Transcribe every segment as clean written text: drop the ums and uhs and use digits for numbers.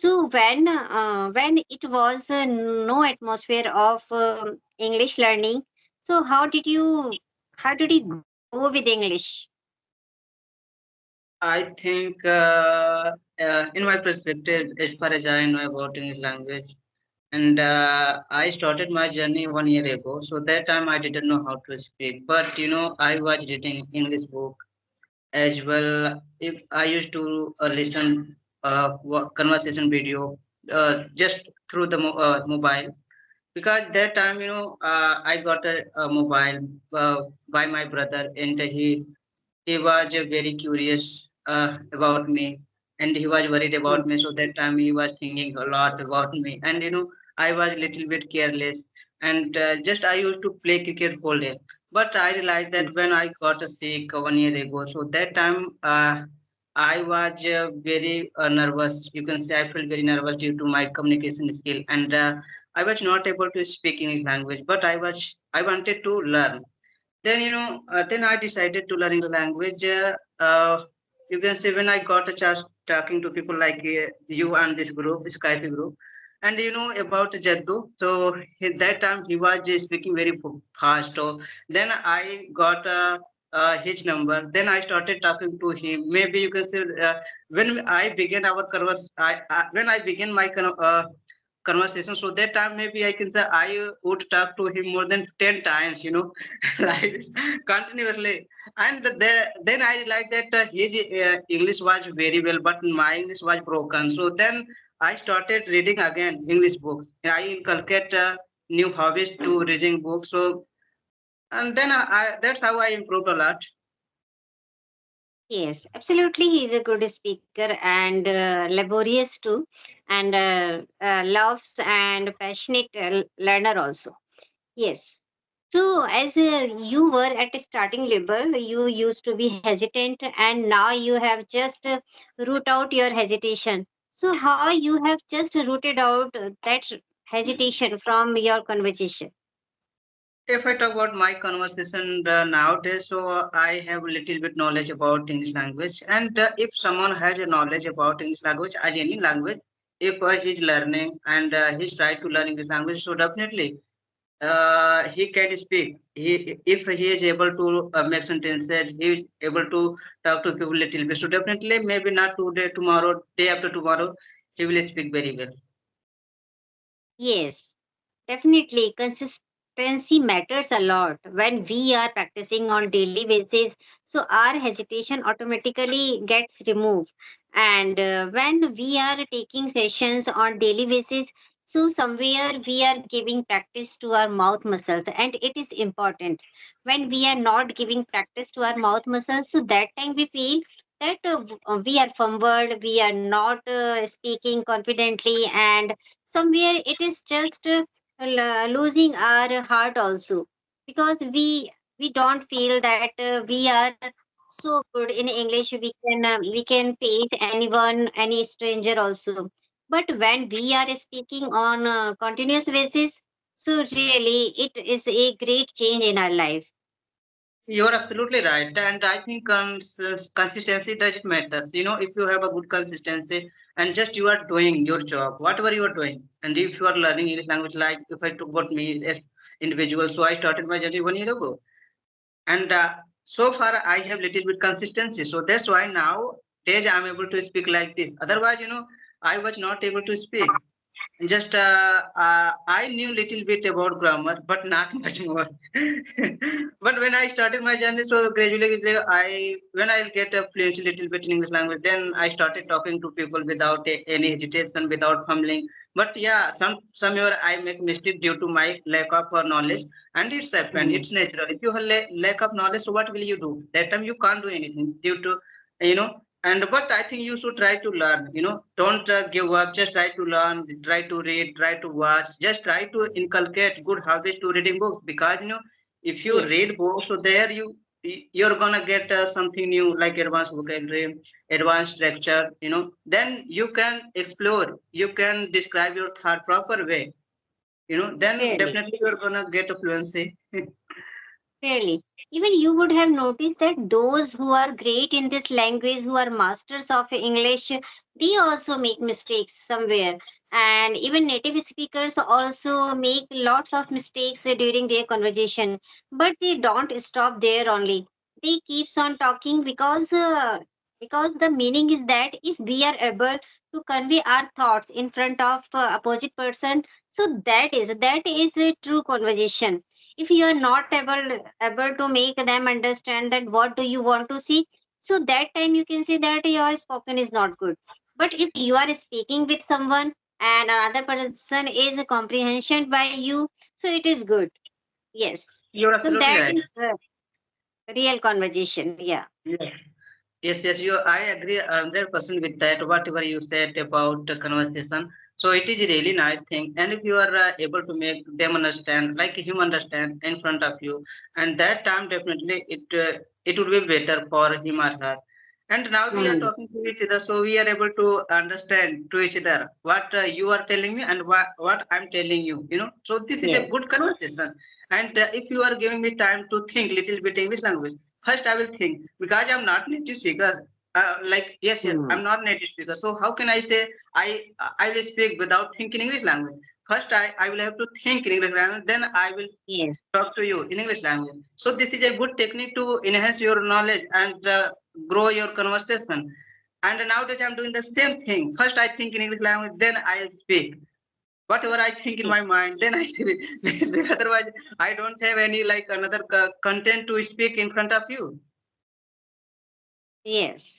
So when it was no atmosphere of English learning, so how did you go with English? I think, in my perspective, as far as I know about English language, and I started my journey 1 year ago. So that time I didn't know how to speak, but I was reading English book as well. If I used to listen conversation video just through the mobile, because that time I got a mobile by my brother, and he was very curious about me, and he was worried about me. So that time he was thinking a lot about me, and I was a little bit careless, and just I used to play cricket whole day. But I realized that when I got sick 1 year ago, so that time I was very nervous. You can say I felt very nervous due to my communication skill, and I was not able to speak English language. But I wanted to learn. Then then I decided to learn English language. You can say when I got a chance talking to people like you and this group, Skype group, and about Jaddu. So that time he was speaking very fast. So then I got his number. Then I started talking to him. Maybe you can say when I began our when I began my conversation. So that time maybe I can say I would talk to him more than 10 times, like continuously. And then I realized that his English was very well, but my English was broken. So then I started reading again English books. I inculcate new hobbies to reading books. So and then that's how I improved a lot. Yes, absolutely. He's a good speaker and laborious too, and loves and passionate learner also. Yes. So, as you were at a starting level, you used to be hesitant, and now you have just root out your hesitation. So, how you have just rooted out that hesitation from your conversation? If I talk about my conversation nowadays, so I have a little bit knowledge about English language, and if someone has a knowledge about English language, as any language, if he's learning and he's trying to learn English language, so definitely he can speak. If he is able to make sentences, he is able to talk to people little bit. So definitely, maybe not today, tomorrow, day after tomorrow, he will speak very well. Yes, definitely. Consistency matters a lot when we are practicing on daily basis. So our hesitation automatically gets removed. And when we are taking sessions on daily basis, so somewhere we are giving practice to our mouth muscles, and it is important. When we are not giving practice to our mouth muscles, so that time we feel that we are fumbled, we are not speaking confidently, and somewhere it is just losing our heart also, because we don't feel that we are so good in English, we can face anyone, any stranger also. But when we are speaking on a continuous basis, so really it is a great change in our life. You're absolutely right, and I think consistency doesn't matter. If you have a good consistency and just you are doing your job, whatever you are doing, and if you are learning English language, like if I talk about me as individual, so I started my journey 1 year ago, and so far I have little bit consistency. So that's why now days I'm able to speak like this. Otherwise, I was not able to speak. Just I knew little bit about grammar, but not much more. But when I started my journey, so gradually when I get a fluency little bit in English language, then I started talking to people without any hesitation, without fumbling. But yeah, somewhere I make mistake due to my lack of knowledge, and it's happened. It's natural. If you have lack of knowledge, so what will you do? That time you can't do anything due to you know and but I think you should try to learn. Don't give up. Just try to learn, try to read, try to watch, just try to inculcate good habits to reading books, because if you Yes. read books, so there you're gonna get something new, like advanced vocabulary, advanced structure. Then you can explore, you can describe your thought proper way. Then Really. definitely you're gonna get a fluency. Really, even you would have noticed that those who are great in this language, who are masters of English, they also make mistakes somewhere. And even native speakers also make lots of mistakes during their conversation. But they don't stop there only. They keeps on talking because the meaning is that if we are able to convey our thoughts in front of opposite person, so that is a true conversation. If you are not able to make them understand that what do you want to see, so that time you can say that your spoken is not good. But if you are speaking with someone and another person is comprehension by you, so it is good. Yes, You're so absolutely that right. is the real conversation. Yeah. Yes. Yes, yes, I agree 100% with that. Whatever you said about the conversation, so it is a really nice thing. And if you are able to make them understand, like him understand in front of you, and that time definitely it would be better for him or her. And now we are Hmm. talking to each other, so we are able to understand to each other what you are telling me and what I'm telling you. So this is a Yes. good conversation. And if you are giving me time to think little bit English language. First, I will think because I'm not native speaker. Like yes, yes, Hmm. I'm not native speaker. So how can I say I will speak without thinking English language? First, I will have to think in English language. Then I will Yes. talk to you in English language. So this is a good technique to enhance your knowledge and grow your conversation. And nowadays I'm doing the same thing. First, I think in English language. Then I speak whatever I think in Yes. my mind, then I say it. Otherwise, I don't have any like another content to speak in front of you. Yes.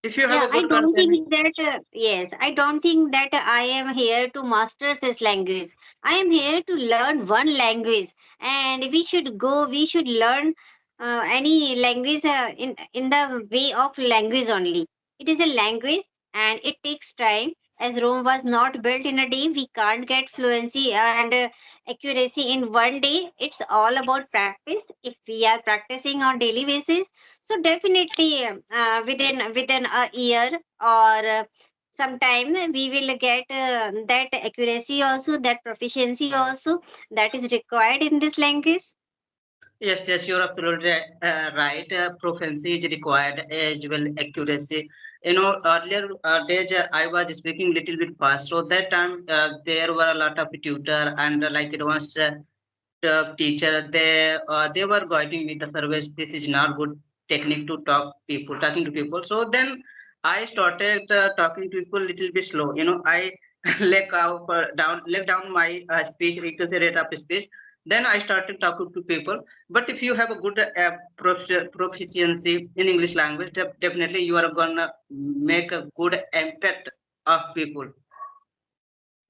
If you have Yeah, a I good don't content, think that, yes, I don't think that I am here to master this language. I am here to learn one language, and we should learn any language in the way of language only. It is a language and it takes time. As Rome was not built in a day, we can't get fluency and accuracy in one day. It's all about practice. If we are practicing on daily basis, so definitely, within a year or sometime we will get that accuracy also, that proficiency also that is required in this language. yes, yes, you're absolutely right. Proficiency is required as well accuracy. Earlier days I was speaking little bit fast, so that time there were a lot of tutor and like advanced teacher. They were guiding me the service. This is not good technique to talking to people. So then I started talking to people little bit slow. I let down my speech, accuracy rate of speech. Then I started talking to people. But if you have a good proficiency in English language, definitely you are gonna make a good impact of people.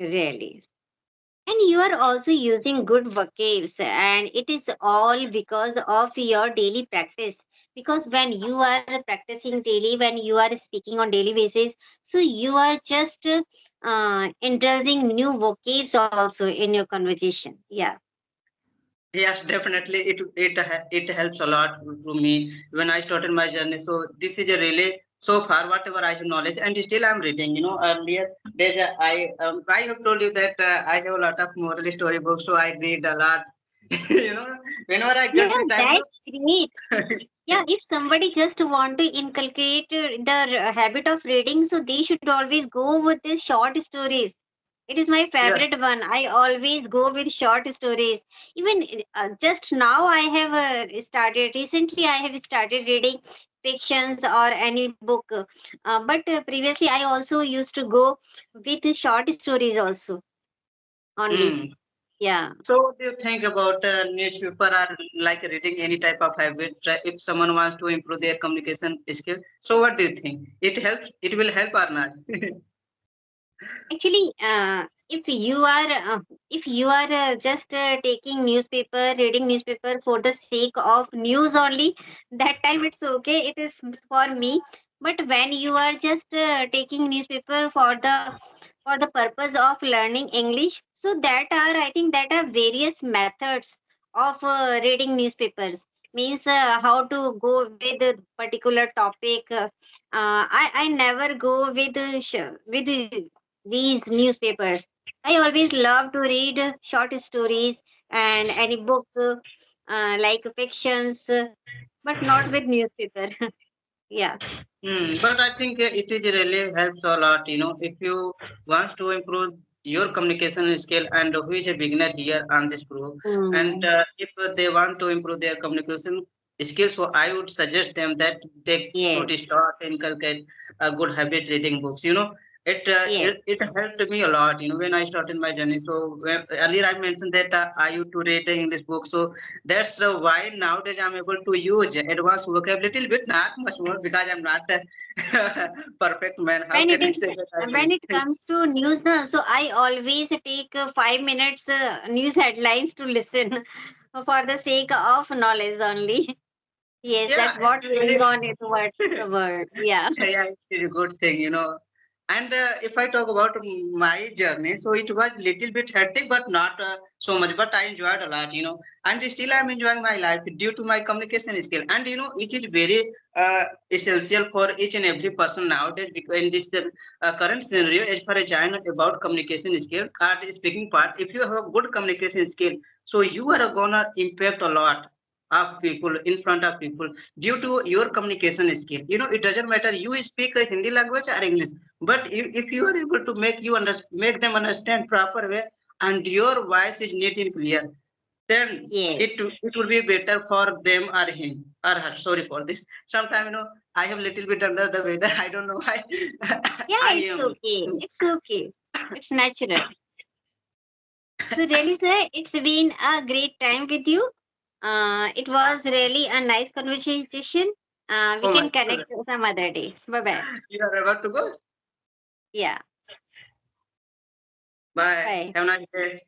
Really. And you are also using good vocabs, and it is all because of your daily practice. Because when you are practicing daily, when you are speaking on daily basis, so you are just indulging new vocabs also in your conversation. Yeah. Yes, definitely. It helps a lot to me when I started my journey. So this is a really so far whatever I have knowledge and still I'm reading. Earlier days I have told you that I have a lot of moral story books, so I read a lot. Whenever I Yeah, get the time. that's great. Yeah, if somebody just want to inculcate the habit of reading, so they should always go with these short stories. It is my Yeah. favorite one. I always go with short stories. Even just now, I have recently, I have started reading fictions or any book. But previously, I also used to go with short stories also only. Mm. Yeah. So what do you think about newspaper or like reading any type of habit if someone wants to improve their communication skill? So what do you think? It helps. It will help or not? Actually, if you are just taking newspaper, reading newspaper for the sake of news only, that time it's okay. It is for me. But when you are just taking newspaper for the purpose of learning English, so that are I think that are various methods of reading newspapers. Means how to go with a particular topic. I never go with with these newspapers. I always love to read short stories and any book. like fictions, but not with newspaper. Yeah. But I think it is really helps a lot. If you want to improve your communication skill, and who is a beginner here on this group, and Mm, if they want to improve their communication skills, so I would suggest them that they yes. should start inculcate a good habit reading books. Yes. It helped me a lot. When I started my journey. So earlier I mentioned that I used to read the English book. So that's why nowadays I'm able to use advanced vocabulary little bit, not much more because I'm not perfect man. How When can it I is say that when it I'm comes to news, na, so I always take 5 minutes news headlines to listen for the sake of knowledge only. Yes, yeah, that it's what's going really on in what's the world. Yeah. yeah, it's a good thing. And if I talk about my journey, so it was little bit hectic, but not so much. But I enjoyed a lot. And still I'm enjoying my life due to my communication skill. And it is very essential for each and every person nowadays because in this current scenario, as far as I know about communication skill, art speaking part, if you have a good communication skill, so you are gonna impact a lot of people in front of people due to your communication skill. It doesn't matter you speak a Hindi language or English, but if you are able to make them understand proper way and your voice is neat and clear, then Yes. it will be better for them or him or her. Sorry for this. Sometimes I have little bit under the weather. I don't know why. Yeah, I it's am. okay. It's okay. It's natural. So really, sir, it's been a great time with you. It was really a nice conversation. We Oh my can God. connect some other day. Bye bye. You are about to go. Yeah. Bye. Bye. Have a nice day.